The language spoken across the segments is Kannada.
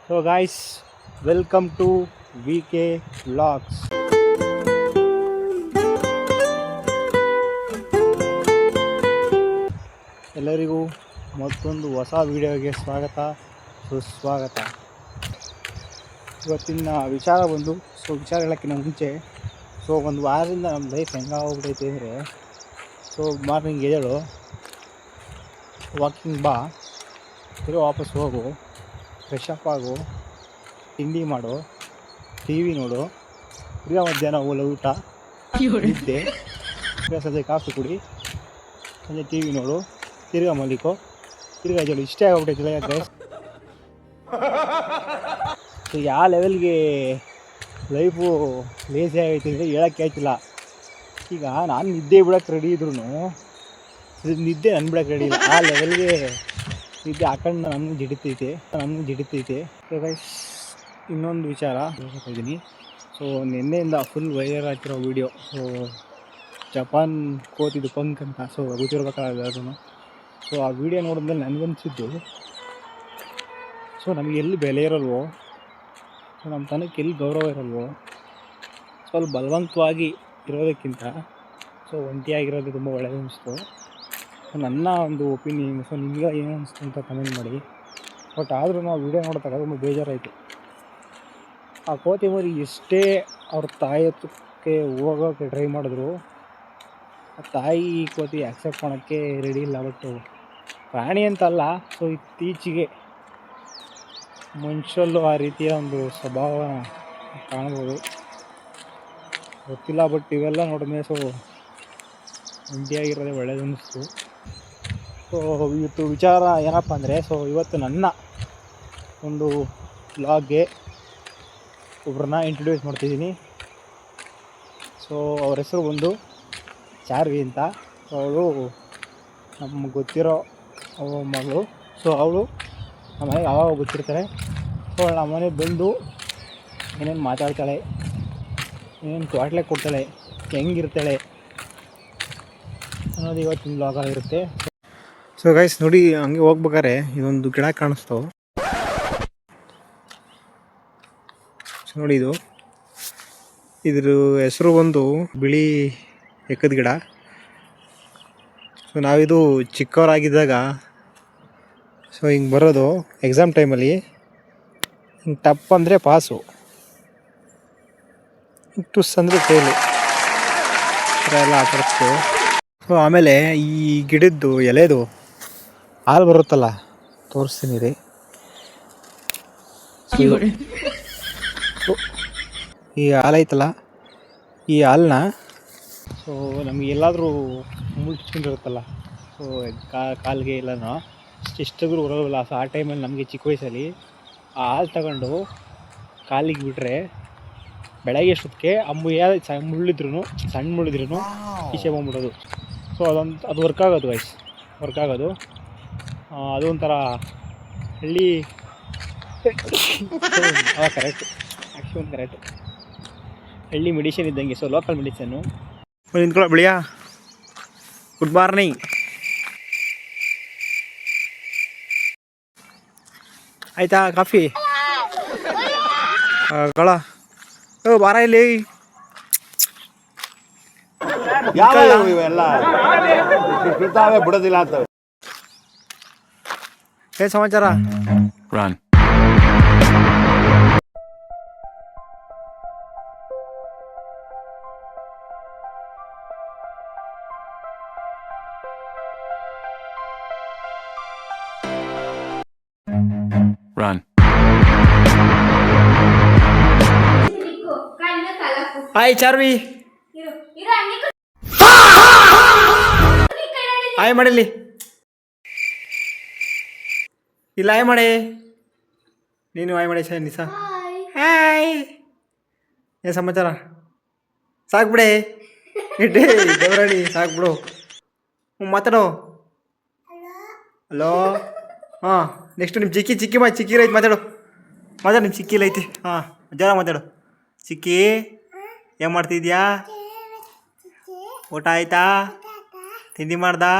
So guys, welcome to VK vlogs. ಎಲ್ಲರಿಗೂ ಮತ್ತೊಂದು ಹೊಸ ವಿಡಿಯೋಗೆ ಸ್ವಾಗತ ಸುಸ್ವಾಗತ. ಇವತ್ತಿನ ವಿಚಾರ ಬಂದು ವಿಚಾರ ಹೇಳೋಕ್ಕಿಂತ ಮುಂಚೆ ಒಂದು ವಾರದಿಂದ ನಮ್ಮ ಲೈಫ್ ಹೆಂಗಾಗೋಗ್ಬಿಟ್ಟೈತೆ ಅಂದರೆ ಮಾರ್ನಿಂಗ್ ಎದ್ದೇಳು, ವಾಕಿಂಗ್ ಬಾ, ತಿರುಗಿ ವಾಪಸ್ ಹೋಗು, ಫ್ರೆಶ್ ಅಪ್ ಆಗು, ತಿಂಡಿ ಮಾಡು, ಟಿ ವಿ ನೋಡು, ತಿರ್ಗಾ ಮಧ್ಯಾಹ್ನ ಹೋಗಲ್ಲ ಊಟ, ನಿದ್ದೆ, ತಿರ್ಗಾ ಸಂಜೆ ಕಾಫಿ ಕುಡಿ, ಸಂಜೆ ಟಿ ವಿ ನೋಡು, ತಿರ್ಗಾ ಮಲಿಕೋ, ತಿರ್ಗಾ ಎದ್ದೇಳು. ಇಷ್ಟೇ ಆಗ್ಬಿಟ್ಟೈತಿಲ್ಲ ಯಾಕೆ? ಯಾವ ಲೆವೆಲ್ಗೆ ಲೈಫು ಲೇಸಿ ಆಗೈತೆ ಅಂದರೆ ಹೇಳೋಕ್ಕೆ ಆಯ್ತಿಲ್ಲ. ಈಗ ನಾನು ನಿದ್ದೆ ಬಿಡೋಕ್ಕೆ ರೆಡಿ ಇದ್ರೂ ನಿದ್ದೆ ನನ್ನ ಬಿಡೋಕ್ಕೆ ರೆಡಿ ಇಲ್ಲ. ಆ ಲೆವೆಲ್ಗೆ ನಿದ್ದೆ ಹಾಕೊಂಡು ನಮ್ಗೆ ಜಿಡಿತೈತೆ. ಗೈಸ್, ಇನ್ನೊಂದು ವಿಚಾರ ಹೇಳ್ತಿದ್ದೀನಿ. ನಿನ್ನೆಯಿಂದ ಫುಲ್ ವೈರಲ್ ಆಗ್ತಿರೋ ವೀಡಿಯೋ. ಜಪಾನ್ ಕೋತಿದ್ದು ಪಂಕ್ ಅಂತ. ಗೊತ್ತಿರ್ಬೇಕಾದ್ರೆ ಅದನ್ನು. ಆ ವಿಡಿಯೋ ನೋಡಿದ್ಮೇಲೆ ನನಗನ್ಸಿದ್ದು, ನಮಗೆ ಎಲ್ಲಿ ಬೆಲೆ ಇರಲ್ವೋ, ನಮ್ಮ ತನಕ್ಕೆ ಎಲ್ಲಿ ಗೌರವ ಇರಲ್ವೋ, ಸ್ವಲ್ಪ ಬಲವಂತವಾಗಿ ಇರೋದಕ್ಕಿಂತ ಒಂಟಿಯಾಗಿರೋದು ತುಂಬ ಒಳ್ಳೆಯದು ಅನಿಸ್ತು. ನನ್ನ ಒಂದು ಒಪಿನಿಯನ್. ನಿಮಗೆ ಏನು ಅನಿಸ್ತು ಅಂತ ಕಮೆಂಟ್ ಮಾಡಿ. ಆದರೂ ನಾವು ವಿಡಿಯೋ ನೋಡಿದಾಗ ತುಂಬ ಬೇಜಾರಾಯಿತು. ಆ ಕೋತಿ ಮರಿ ಎಷ್ಟೇ ಅವ್ರ ತಾಯಿ ಹತ್ರಕ್ಕೆ ಹೋಗೋಕ್ಕೆ ಟ್ರೈ ಮಾಡಿದ್ರು, ಆ ತಾಯಿ ಕೋತಿ ಆ್ಯಕ್ಸೆಪ್ಟ್ ಮಾಡೋಕ್ಕೆ ರೆಡಿ ಇಲ್ಲ. ಬಟ್ಟು ಪ್ರಾಣಿ ಅಂತಲ್ಲ, ಇತ್ತೀಚೆಗೆ ಮನುಷ್ಯರಲ್ಲೂ ಆ ರೀತಿಯ ಒಂದು ಸ್ವಭಾವ ಕಾಣ್ಬೋದು. ಗೊತ್ತಿಲ್ಲ, ಬಟ್ ಇವೆಲ್ಲ ನೋಡಿದ್ಮೇಲೆ ಒಂಟಿಯಾಗಿರೋದೇ ಒಳ್ಳೇದು ಅನ್ನಿಸ್ತು. ಇವತ್ತು ವಿಚಾರ ಏನಪ್ಪ ಅಂದರೆ, ಇವತ್ತು ನನ್ನ ಒಂದು ವ್ಲಾಗ್ಗೆ ಒಬ್ಬರನ್ನ ಇಂಟ್ರೊಡ್ಯೂಸ್ ಮಾಡ್ತಿದ್ದೀನಿ. ಅವ್ರ ಹೆಸರು ಬಂದು ಚಾರ್ವಿ ಅಂತ. ಅವಳು ನಮ್ಗೆ ಗೊತ್ತಿರೋ ಮಗಳು. ಅವಳು ನಮ್ಮ ಮನೆಗೆ ಆವಾಗ ಗೊತ್ತಿರ್ತಾಳೆ. ನಮ್ಮ ಮನೆಗೆ ಬಂದು ಏನೇನು ಮಾತಾಡ್ತಾಳೆ, ಏನೇನು ಕ್ವಾಟ್ಲೆ ಕೊಡ್ತಾಳೆ, ಹೆಂಗಿರ್ತಾಳೆ ಅನ್ನೋದು ಇವತ್ತಿನ ವ್ಲಾಗ್ ಆಗಿರುತ್ತೆ. ಗೈಸ್ ನೋಡಿ, ಹಂಗೆ ಹೋಗ್ಬೇಕಾರೆ ಇದೊಂದು ಗಿಡ ಕಾಣಿಸ್ತು ನೋಡಿ. ಇದ್ರ ಹೆಸರು ಬಂದು ಬಿಳಿ ಎಕ್ಕದ ಗಿಡ. ನಾವಿದು ಚಿಕ್ಕವರಾಗಿದ್ದಾಗ ಹಿಂಗೆ ಬರೋದು ಎಕ್ಸಾಮ್ ಟೈಮಲ್ಲಿ. ಹಿಂಗೆ ಟಪ್ ಅಂದರೆ ಪಾಸು, ಟುಸ್ ಅಂದರೆ ಫೇಲು, ಎಲ್ಲ ಆಟಾಡ್ತು. ಆಮೇಲೆ ಈ ಗಿಡದ್ದು ಎಲೆದು ಹಾಲು ಬರುತ್ತಲ್ಲ, ತೋರಿಸ್ತೀನಿ ರೀ. ಈ ಹಾಲು ಐತಲ್ಲ, ಈ ಹಾಲನ್ನ ನಮಗೆ ಎಲ್ಲಾದರೂ ಮುಳ್ಸ್ಕೊಂಡಿರುತ್ತಲ್ಲ, ಕಾಲಿಗೆ ಎಲ್ಲನೂ ಎಷ್ಟಾದ್ರೂ ಬರೋಲ್ಲ. ಆ ಟೈಮಲ್ಲಿ ನಮಗೆ ಚಿಕ್ಕ ವಯಸ್ಸಲ್ಲಿ ಆ ಹಾಲು ತಗೊಂಡು ಕಾಲಿಗೆ ಬಿಟ್ಟರೆ ಬೆಳಗ್ಗೆ ಅಷ್ಟೊತ್ತಿಗೆ ಸಣ್ಣ ಮುಳ್ಳಿದ್ರೂ ಈಚೆ ಬಂದ್ಬಿಡೋದು. ಅದು ವರ್ಕ್ ಆಗೋದು ಗೈಸ್, ಅದು ಒಂಥರ ಹಳ್ಳಿ ಕರೆಕ್ಟು, ಆ್ಯಕ್ಚುಲಿ ಕರೆಕ್ಟು, ಹಳ್ಳಿ ಮೆಡಿಷನ್ ಇದ್ದಂಗೆ. ಲೋಕಲ್ ಮೆಡಿಸನ್ನು. ನಿಂತ್ಕೊಳ್ಳೋ ಬಿಳಿಯಾ, ಗುಡ್ ಮಾರ್ನಿಂಗ್. ಆಯಿತಾ ಕಾಫಿ? ಗಳ ಬಾರ ಇಲ್ಲಿ. ಇವೆಲ್ಲ ಬಿಡೋದಿಲ್ಲ ಅಂತ. ಏನು ಸಮಾಚಾರ? Run. Run. Hi Charvi. Hi ಮಾಡಿಲ್ಲಿ. ಇಲ್ಲ ಹಾಯ್ ಮಾಡಿ. ನೀನು ಹಾಯ್ ಮಾಡಿ ಸರ್ ನಿಸಾ. ಹಾಯ್. ಏನು ಸಮಾಚಾರ? ಸಾಕ್ಬಿಡೆ ಇಡ್ಡಿ ದೇವರಾಣಿ, ಸಾಕ್ಬಿಡು. ಮಾತಾಡೋ. ಹಲೋ. ಹಾಂ, ನೆಕ್ಸ್ಟು ನಿಮ್ಮ ಚಿಕ್ಕಿ ರೈತ ಮಾತಾಡು. ನಿಮ್ಮ ಚಿಕ್ಕಿಲ್ಲ ಐತಿ. ಹಾಂ, ಜರ ಮಾತಾಡು. ಚಿಕ್ಕಿ, ಏನು ಮಾಡ್ತಿದ್ಯಾ? ಊಟ ಆಯ್ತಾ? ತಿಂಡಿ ಮಾಡ್ದಾ?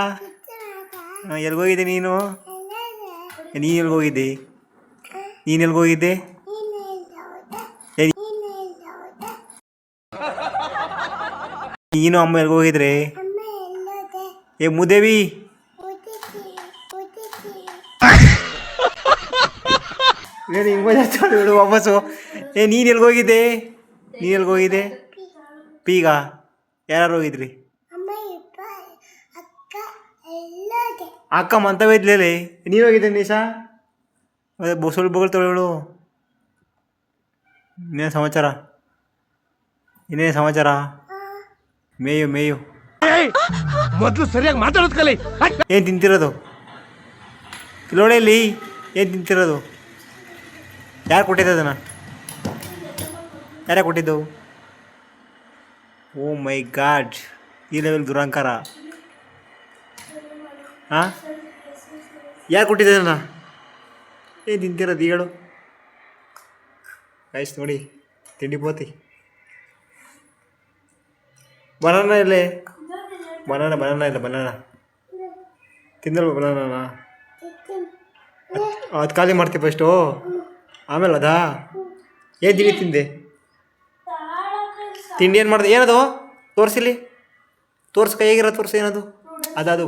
ಎಲ್ಗೋಗಿದ್ದೆ ನೀನು? ಎಲ್ಗೋಗಿದ್ದೆ? ನೀನು ಎಲ್ಲಿಗೆ ಹೋಗಿದ್ದೆ? ನೀನು ಅಮ್ಮ ಎಲ್ಲಿಗೆ ಹೋಗಿದ್ರೆ? ಏ ಮುದೇವಿ, ಹೇಳು ವಾಪಸ್ಸು. ಏ ನೀನು ಎಲ್ಲಿಗೆ ಹೋಗಿದ್ದೆ? ನೀನು ಎಲ್ಲಿಗೆ ಹೋಗಿದ್ದೆ? ಪೀಗ ಯಾರು ಹೋಗಿದ್ರಿ? ಅಕ್ಕ ಮಂತವೇ ಇದ್ಲೇ. ನೀನು ಹೋಗಿದ್ದೆ ನಿಶಾ? ಅದೇ ಬೊಸಳು ಬಗಳು ತೊಳೆಗಳು. ಇನ್ನೇನು ಸಮಾಚಾರ? ಇನ್ನೇನು ಸಮಾಚಾರ? ಮೇಯು ಮೇಯು. ಮೊದಲು ಸರಿಯಾಗಿ ಮಾತಾಡೋದು ಕಲಿ. ಏನು ತಿಂತಿರೋದು? ಲೋಳೆಯಲ್ಲಿ ಏನು ತಿಂತಿರೋದು? ಯಾರು ಕೊಟ್ಟಿದ್ದು ಅದನ್ನು? ಯಾರ್ಯಾರು ಕೊಟ್ಟಿದ್ದವು? ಓ ಮೈ ಗಾಡ್, ಈ ಲೆವೆಲ್ ದುರಂಕಾರ. ಹಾಂ, ಯಾರು ಕೊಟ್ಟಿದ್ದೆ ಅದನ್ನು? ಏನು ತಿಂತಿರೋದು ಹೇಳು? ಆಯ್ತು ನೋಡಿ, ತಿಂಡಿ ಪೋತಿ. ಬನಾನ ಇಲ್ಲೇ? ಬನಾನ ಇಲ್ಲ, ಬನಾನ ತಿಂದಲ್ವ? ಬನಾನ ಅದು ಖಾಲಿ ಮಾಡ್ತೀವಿ ಫಸ್ಟು, ಆಮೇಲೆ ಅದಾ? ಏನು ತಿಂಡಿ ತಿಂದೆ? ತಿಂಡಿ ಏನು ಮಾಡಿದೆ? ಏನದು ತೋರಿಸಿಲಿ, ತೋರ್ಸು, ಕೈಯಾಗಿರೋ ತೋರಿಸಿ. ಏನದು? ಅದದು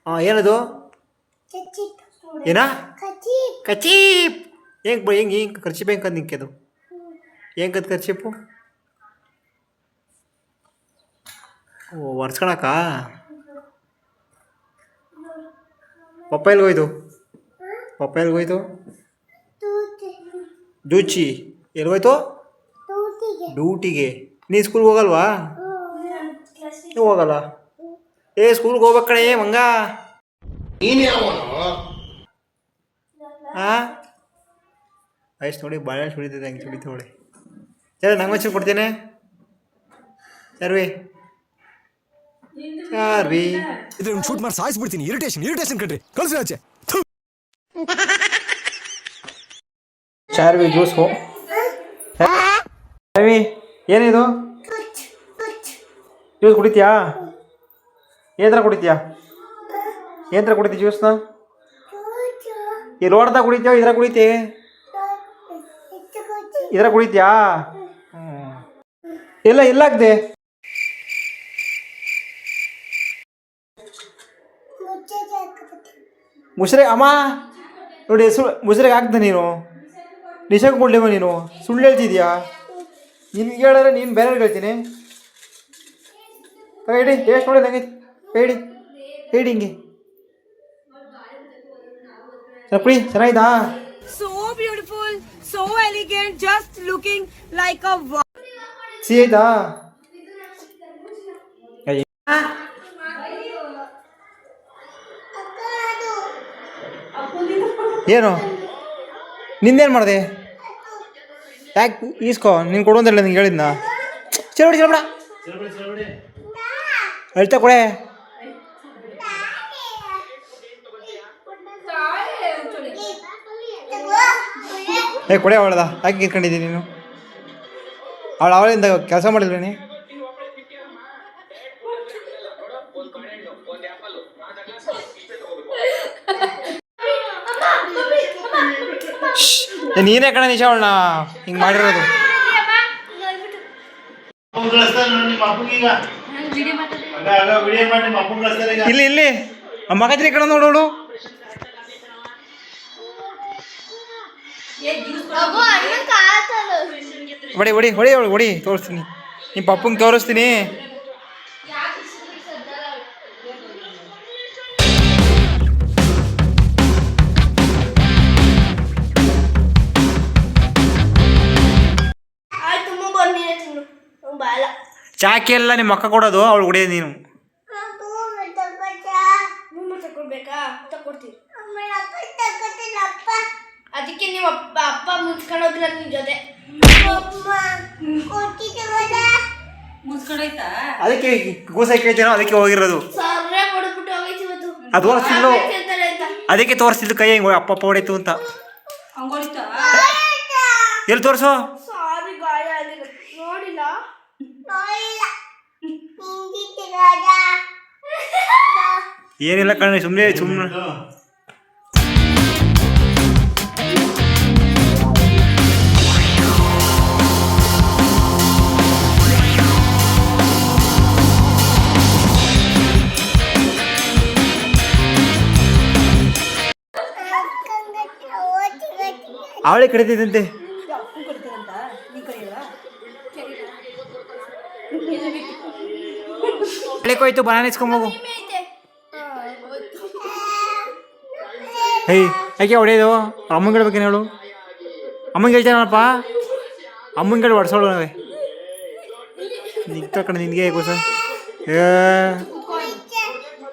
ಹಾಂ, ಏನದು? ಏನ? ಕಚೀಪ್. ಹೆಂಗೆ ಖರ್ಚಿಪ್ ಹೆಂಗೆ ಕದ್ದು ನಿಂಕೆ ಅದು? ಹೆಂಗೆ ಕದ್ದು ಖರ್ಚಿಪ್ಪು? ಓ, ಒರ್ಸ್ಕೊಳಕ? ಪಪ್ಪ ಎಲ್ಲಿಗೋಯ್ತು? ಪಪ್ಪ ಎಲ್ಲಿಗೋಯ್ತು? ದೂಚಿ ಎಲ್ಲಿಗೋಯ್ತು? ಡ್ಯೂಟಿಗೆ. ನೀನು ಸ್ಕೂಲ್ಗೆ ಹೋಗಲ್ವಾ? ನೀವು ಹೋಗಲ್ಲ? ಏ ಸ್ಕೂಲ್ಗೆ ಹೋಗ್ಬೇಕು ಕಣೆ ಮಂಗ. ಹಾಂ ಆಯ್ತು ನೋಡಿ, ಬಾಳೆಹಣ್ಣು ಸುಡಿತದೆ, ಹೆಂಗೆ ಸುಡಿತು ನೋಡಿ. ಸರಿ, ನಂಗೆ ಒಂಚೂರು ಕೊಡ್ತೇನೆ. ಚಾರ್ವಿ ಇದನ್ನ ಶೂಟ್ ಮಾಡಿ ಸಾಯಿಸ್ಬಿಡ್ತೀನಿ. ಇರಿಟೇಷನ್ ಕಣ್ರಿ, ಕಳ್ಸಿ ಆಚೆ. ಚಾರ್ವಿ ಜ್ಯೂಸು. ಚಾರ್ವಿ ಏನಿದು? ಜ್ಯೂಸ್ ಕುಡಿತೀಯಾ? ಏನ್ರ ಕುಡಿತೀಯಾ? ಏನ್ರ ಕುಡಿತೀಯ ಜ್ಯೂಸ್ನ? ಈ ರೋಡ್ದಾಗ ಕುಡಿತೀಯೋ ಇದ್ರಾಗ ಕುಡಿತೀಯ? ಇದ್ರಾಗ ಕುಡಿತೀಯಾ? ಎಲ್ಲಾಗ್ದೆ? ಮುಸ್ರೆ ಅಮ್ಮ ನೋಡಿ, ಮುಸ್ರೆಗೆ ಹಾಕ್ದೆ ನೀನು. ನಿಶಾಗೆ ಕೊಡ್ಲಿವ ನೀನು? ಸುಳ್ಳು ಹೇಳ್ತಿದ್ಯಾ? ನಿನ್ಗೆ ಹೇಳಿದ್ರೆ ನೀನು ಬೇರೆ ಹೇಳ್ತೀನಿ. ಹೇಳಿ ಟೇಸ್ಟ್ ನೋಡಿ ನಂಗೆ. ಹೇಳಿ ಹಿಂಗೆ ಕುಡಿ. ಚೆನ್ನಾಗಿದಾ? So beautiful, so elegant, just looking like a ಸಿಹಿ ಆಯ್ತಾ? ಏನು ನಿಂದೇನು ಮಾಡಿದೆ? ಯಾಕೆ ಈಸ್ಕೋ, ನೀನು ಕೊಡುವಂತಲ್ಲ ನಿಂಗೆ ಹೇಳಿದ್ನ. ಚೆಲ್ಬಿಡಿ ಹೇಳ್ತಾ ಕೊಡೆ. ಕೊಡೆ ಅವಳದ ಯಾಕೆ ಇಟ್ಕೊಂಡಿದ್ದೀನಿ ನೀನು? ಅವಳಿಂದ ಕೆಲಸ ಮಾಡಿಲ್ವೇನಿ? ನೀನೇ ಕಣ ನಿಶಾ ಅವಳನ್ನ ಹಿಂಗೆ ಮಾಡಿರೋದು. ಇಲ್ಲಿ ಮಗಜ್ರಿ ಕಣ ನೋಡೋಳು. ಹೊಡಿ ತೋರಿಸ್ತೀನಿ. ನಿಮ್ಮ ಪಪ್ಪಂಗೆ ತೋರಿಸ್ತೀನಿ. ಚಾಕಿ ಎಲ್ಲ ನಿಮ್ಮ ಅಕ್ಕ ಕೊಡೋದು, ಅವಳು ಹೊಡಿಯೋದು ನೀನು. ಅದಕ್ಕೆ ನೀವು ಅಪ್ಪ ಮುಚ್ಕೊಂಡು ಹೋಗಿಲ್ಲ ನಿನ್ ಜೊತೆ. ಅದಕ್ಕೆ ಗೂಸಾಯಿ ಕೇಳ್ತೀನೋ, ಅದಕ್ಕೆ ಹೋಗಿರೋದು. ಅದು ತೋರಿಸ್ತಿದ್ದು, ಅದಕ್ಕೆ ತೋರಿಸ್ತಿದ್ದು ಕೈ ಹೆಂಗೆ ಅಪ್ಪ ಹೊಡೀತು ಅಂತ. ಎಲ್ಲಿ ತೋರಿಸು? ನೋಡಿಲ್ಲ. ಏನಿಲ್ಲ ಕಣ್ಣು, ಸುಮ್ಮನೆ ಅವಳೇ ಕಡಿತೈತಂತೆ. ಅಪ್ಪು ಕರಿತಾರಂತ ನೀ ಕರಿಯಲ್ಲ ಹೋಯ್ತು ಬನಾನ ಇಸ್ಕೊಂಬೋಗು. ಹೇಯ್ ಯಾಕೆ ಹೊಡೆಯೋದು? ಅಮ್ಮಂಗೆ ಹೇಳ್ಬೇಕೇನು ಹೇಳು? ಅಮ್ಮಂಗೆ ಹೇಳ್ತೇನಪ್ಪ, ಅಮ್ಮಂಗೆ ಹೊಡ್ಸೋಳು ನಾವೇ ನಿಂತ ಕಡೆ ನಿನಗೆ ಹೇಗೋ ಸರ್.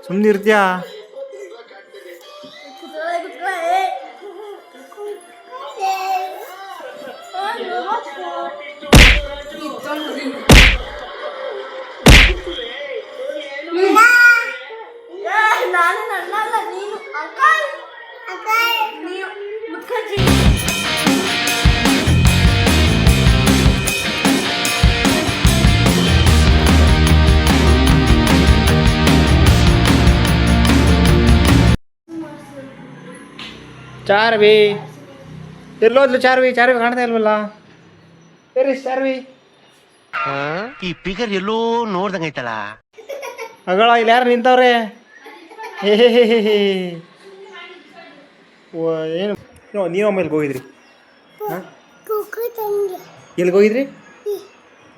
ಸುಮ್ಮನೆ ಇರ್ತೀಯಾ? ನಾನು ನನ್ನಲ್ಲ ನೀನು ಅಕ್ಕ ನೀವು ಮುತ್ಕಜ್ಜಿ. ಚಾರ್ವಿ ಎಲ್ಲೋದ್ಲು? ಚಾರ್ವಿ ಕಾಣ್ತಾ ಇಲ್ವಲ್ಲ? ಚಾರ್ವಿ ಈ ಫಿಗರ್ ಎಲ್ಲೋ ನೋಡ್ದಂಗೈತಲ್ಲ. ಅಗಳ ಇಲ್ಲಿ ಯಾರು ನಿಂತವ್ರೆ? ಏನು ನೀವು ಅಮ್ಮ ಎಲ್ಲಿಗೆ ಹೋಗಿದ್ರಿ? ಹಾಂ ಎಲ್ಲಿಗೆ ಹೋಗಿದ್ರಿ?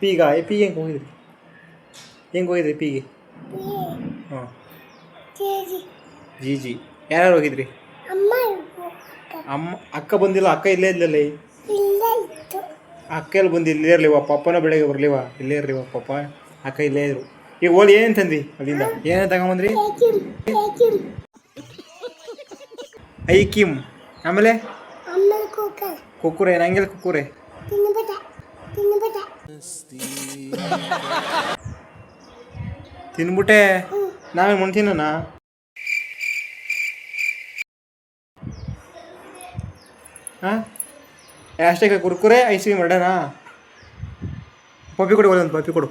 ಪೀಗ ಪೀಗೆ ಹೆಂಗೆ ಹೋಗಿದ್ರಿ ಪೀಗೆ? ಹಾಂ ಜಿ ಯಾರ್ಯಾರು ಹೋಗಿದ್ರಿ? ಅಮ್ಮ ಅಕ್ಕ ಬಂದಿಲ್ಲ? ಅಕ್ಕ ಇಲ್ಲೇ ಇದ್ಲಲ್ಲಿ. ಅಕ್ಕ ಎಲ್ಲಿ ಬಂದು ಇಲ್ಲೇ ಇರ್ಲಿವ? ಪಪ್ಪನ ಬೆಳಗ್ಗೆ ಬರ್ಲಿವ? ಇಲ್ಲೇ ಇರ್ಲಿವ ಪಪ್ಪ? ಅಕ್ಕ ಇಲ್ಲೇ ಇದ್ರು. ಈಗ ಓದಿ ಏನು ತಂದ್ವಿ ಅಲ್ಲಿಂದ? ಏನೇನು ತಗೊಂಬಂದ್ರಿ? ಐಕಿಮ್, ಆಮೇಲೆ ಕುಕ್ಕುರೆ. ನಂಗೆಲ್ಲ ಕುಕ್ಕುರೆ ತಿನ್ಬಿಟ್ಟೆ. ನಾವೇ ಮುಣ್ತೀನ ಹಾಂ ಅಷ್ಟೇ ಕುರ್ಕುರೆ ಐಸ್ ಕ್ರೀಮ್ ಎರಡನಾ? ಪಪ್ಪಿ ಕೊಡು, ಒಂದು ಪಪ್ಪಿ ಕೊಡು.